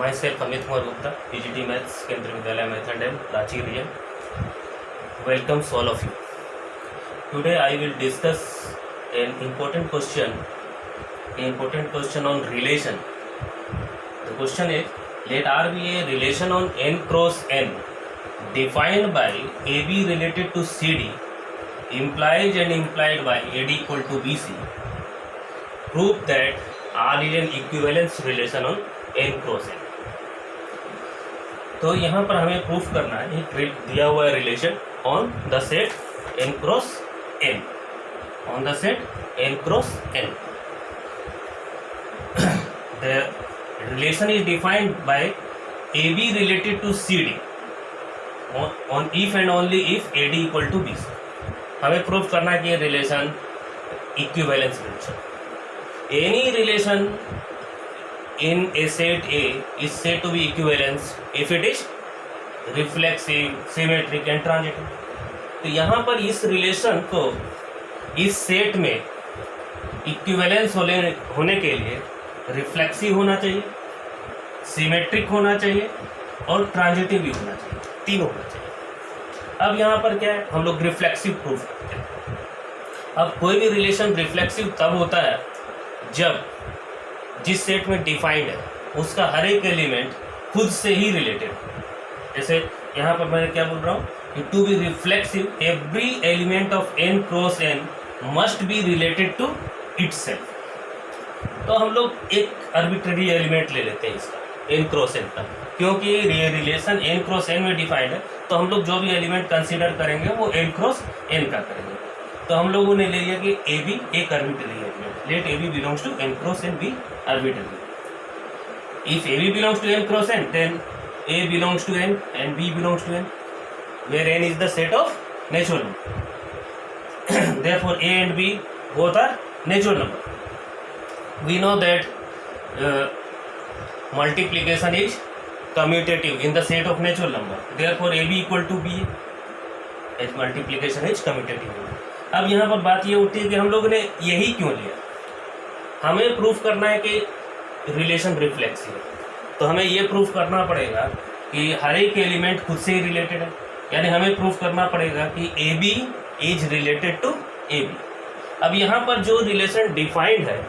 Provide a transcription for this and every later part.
Myself Amit Kumar Gupta, PGT Maths, Kendriya Vidyalaya Math and M, Ranchi region. Welcomes all of you. Today I will discuss an important question on relation. The question is, let R be a relation on n cross n defined by AB related to CD implies and implied by AD equal to BC. Prove that R is an equivalence relation on n cross n. तो यहाँ पर हमें proof करना है एक दिया हुआ है relation on the set n cross n, on the set n cross n. The relation is defined by AB related to CD on if and only if AD equal to BC. हमें proof करना है कि ये relation equivalence relation. Any relation in a set A is said to be equivalence if it is reflexive, symmetric and transitive. तो यहाँ पर इस relation को इस सेट में इक्विवेलेंस होने के लिए रिफ्लेक्सिव होना चाहिए, सिमेट्रिक होना चाहिए और ट्रांजिटिव भी होना चाहिए, तीन होना चाहिए. अब यहाँ पर क्या है, हम लोग रिफ्लेक्सिव प्रूफ करते हैं. अब कोई भी रिलेशन रिफ्लेक्सिव तब होता है जब जिस सेट में डिफाइंड है उसका हर एक एलिमेंट खुद से ही रिलेटेड. जैसे यहाँ पर मैं क्या बोल रहा हूँ कि to be reflexive every element of n cross n must be related to itself. तो हम लोग एक आर्बिट्ररी एलिमेंट ले लेते हैं इसका n क्रॉस n का, क्योंकि ये रिलेशन n क्रॉस n में डिफाइंड है तो हम लोग जो भी एलिमेंट कंसीडर करेंगे वो n क्रॉस n का करेंगे. तो हम लोगों ने ले लिया कि ए बी एक arbitrary element. Let A B belongs to n cross n be arbitrary. If AB belongs to n cross n, then A belongs to n and B belongs to n, where n is the set of natural number. Therefore, A and B both are natural number. We know that multiplication is commutative in the set of natural number. Therefore, AB equal to B, as multiplication is commutative. अब यहाँ पर बात ये उठती है कि हम लोगों ने यही क्यों लिया. हमें प्रूफ करना है कि रिलेशन रिफ्लेक्सिव है, तो हमें ये प्रूफ करना पड़ेगा कि हर एक एलिमेंट खुद से ही रिलेटेड है. यानी हमें प्रूफ करना पड़ेगा कि A B is related to A B. अब यहाँ पर जो रिलेशन डिफाइंड है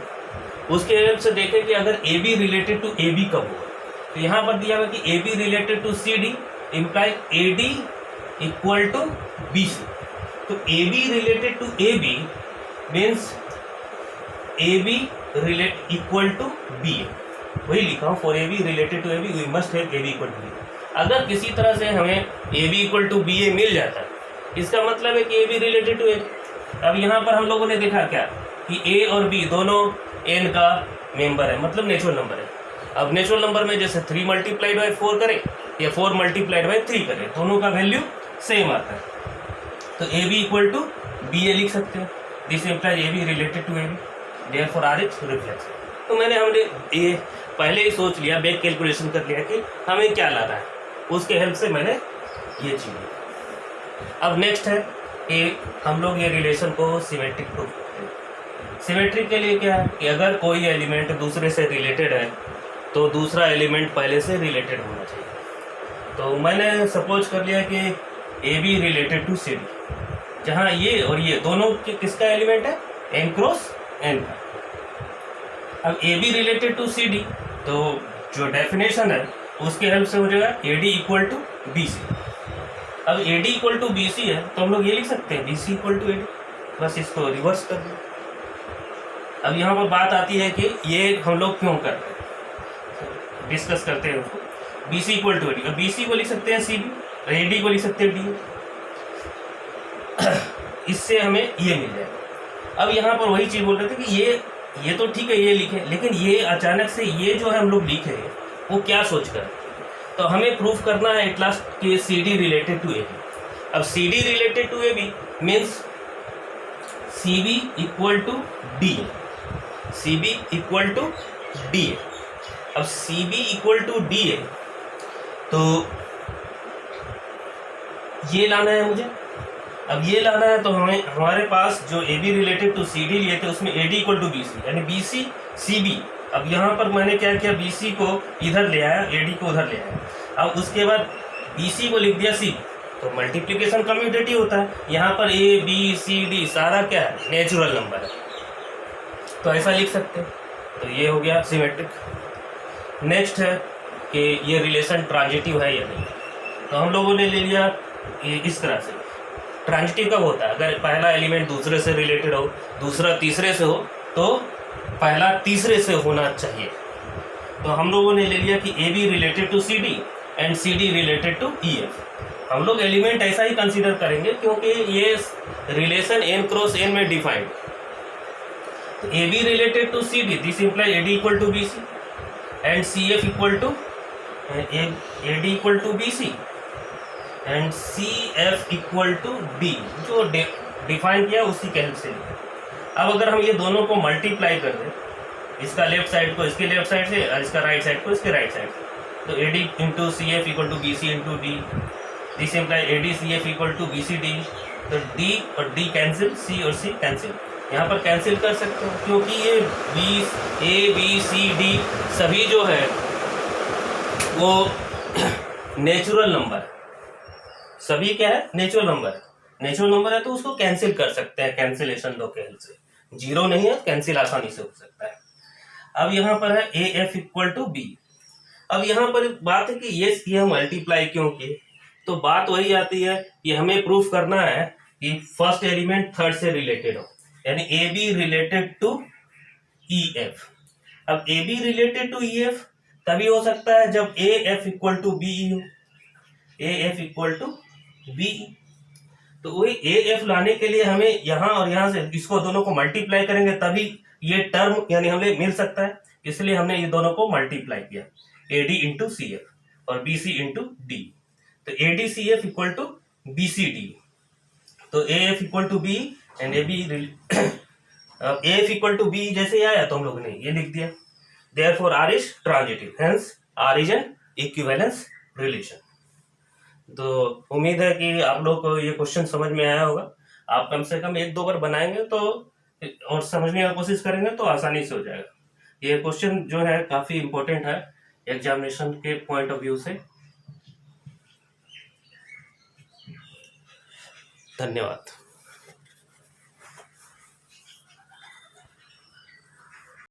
उसके हेल्प से देखें कि अगर A B related to A B कब होगा. तो यहाँ पर दिया हुआ कि A B related to C D imply A D equal to B C. तो A B related to A B means A B relate equal to B. वही लिखा हूँ, for A B related to A B we must have A B equal to B. अगर किसी तरह से हमें A B equal to B ए मिल जाता है इसका मतलब है कि ए बी रिलेटेड टू ए. अब यहाँ पर हम लोगों ने देखा क्या कि ए और बी दोनों एन का मेंबर है, मतलब नेचुरल नंबर है. अब नेचुरल नंबर में जैसे 3 मल्टीप्लाइड बाई 4 करें या 4 मल्टीप्लाइड बाई 3 करें, दोनों का वैल्यू सेम आता है. तो A B equal to B A लिख सकते हैं. This implies A B related to A B, therefore R is reflexive. तो हमने ये पहले ही सोच लिया, बैक कैलकुलेशन कर लिया कि हमें क्या लाना है, उसके हेल्प से मैंने ये चीज़ लिया. अब नेक्स्ट है कि हम लोग ये रिलेशन को सिमेट्रिक प्रूफ करते हैं. सिमेट्रिक के लिए क्या है कि अगर कोई एलिमेंट दूसरे से रिलेटेड है तो दूसरा एलिमेंट पहले से रिलेटेड होना चाहिए. तो मैंने सपोज कर लिया कि A B related to C D, जहाँ ये और ये दोनों किसका एलिमेंट है, n क्रॉस n का. अब A B related to C D, तो जो डेफिनेशन है उसके हेल्प से हो जाएगा A D equal to B C. अब A D equal to B C है तो हम लोग ये लिख सकते हैं B C equal to A D. बस इसको रिवर्स कर दें. अब यहाँ पर बात आती है कि ये हम लोग क्यों कर रहे हैं, डिस्कस करते हैं उसको. B C equal to A D, अब बी सी को लिख सकते हैं सी बी, ए डी को लिख सकते हैं डी. इससे हमें ये मिल जाएगा. अब यहाँ पर वही चीज़ बोल रहे थे कि ये तो ठीक है ये लिखे, लेकिन ये अचानक से ये जो है हम लोग लिखे हैं वो क्या सोच कर. तो हमें प्रूफ करना है एट लास्ट कि C D related to A B. अब C D related to A B means C B equal to D, C B equal to D. अब C B equal to D है तो ये लाना है मुझे. अब ये लाना है तो हमारे पास जो A B related to C D लिए थे उसमें A D equal to B C, यानी बी सी सी बी। अब यहाँ पर मैंने क्या किया, बी सी को इधर ले आया, ए डी को उधर ले आया। अब उसके बाद बी सी को लिख दिया सी, तो मल्टीप्लिकेशन कम्यूटेटिव होता है। यहाँ पर ए बी सी डी सारा क्या है, नेचुरल नंबर है, तो ऐसा लिख सकते हैं। तो ये हो गया सिमेट्रिक। नेक्स्ट है कि ये रिलेशन ट्रांजिटिव है या नहीं। तो हम लोगों ने ले लिया ये इस तरह से। ट्रांजिटिव कब होता है, अगर पहला एलिमेंट दूसरे से रिलेटेड हो, दूसरा तीसरे से हो, तो पहला तीसरे से होना चाहिए। तो हम लोगों ने ले लिया कि A B related to C D and C D related to E F. हम लोग एलिमेंट ऐसा ही कंसीडर करेंगे क्योंकि ये रिलेशन एन क्रॉस एन में डिफाइंड। तो A B related to C D, this imply A D equal to B C and C F equal to A D equal to B C and C F equal to D, जो define किया उसी के help से। अब अगर हम ये दोनों को मल्टीप्लाई कर दें, इसका लेफ्ट साइड को इसके लेफ्ट साइड से और इसका राइट साइड को इसके राइट साइड से, तो A D into C F equal to B C into D, this imply A D C F equal to B C D. तो डी और डी कैंसिल, सी और सी कैंसिल, यहाँ पर cancel कर सकते हो क्योंकि ये ए बी सी डी सभी जो है वो नेचुरल नंबर है। सभी क्या है, नेचुरल नंबर है। नेचुरल नंबर है तो उसको कैंसिल कर सकते हैं कैंसिलेशन लॉ के हेल्प से। जीरो नहीं है, कैंसिल आसानी से हो सकता है। अब यहाँ पर है A F equal to B. अब यहाँ पर बात है कि ये किया मल्टीप्लाई क्यों किए, तो बात वही आती है कि हमें प्रूफ करना है कि फर्स्ट एलिमेंट थर्ड से रिलेटेड हो, यानी A B related to E F. अब A B related to E F तभी हो सकता है जब A F equal to B E हो, A F equal to B. तो वही ए एफ लाने के लिए हमें यहाँ और यहाँ से इसको दोनों को मल्टीप्लाई करेंगे तभी ये टर्म यानी हमें मिल सकता है। इसलिए हमने ये दोनों को मल्टीप्लाई किया, A D into C F और बी सी इंटू डी। तो A D C F equal to B C D. तो A F equal to B and A B, A F equal to B जैसे ही आया तो हम लोगों ने ये लिख दिया, therefore R is transitive, hence R is an equivalence relation. तो उम्मीद है कि आप लोग को ये क्वेश्चन समझ में आया होगा। आप कम से कम एक दो बार बनाएंगे तो और समझने की कोशिश करेंगे तो आसानी से हो जाएगा। ये क्वेश्चन जो है काफी इंपॉर्टेंट है एग्जामिनेशन के पॉइंट ऑफ व्यू से। धन्यवाद।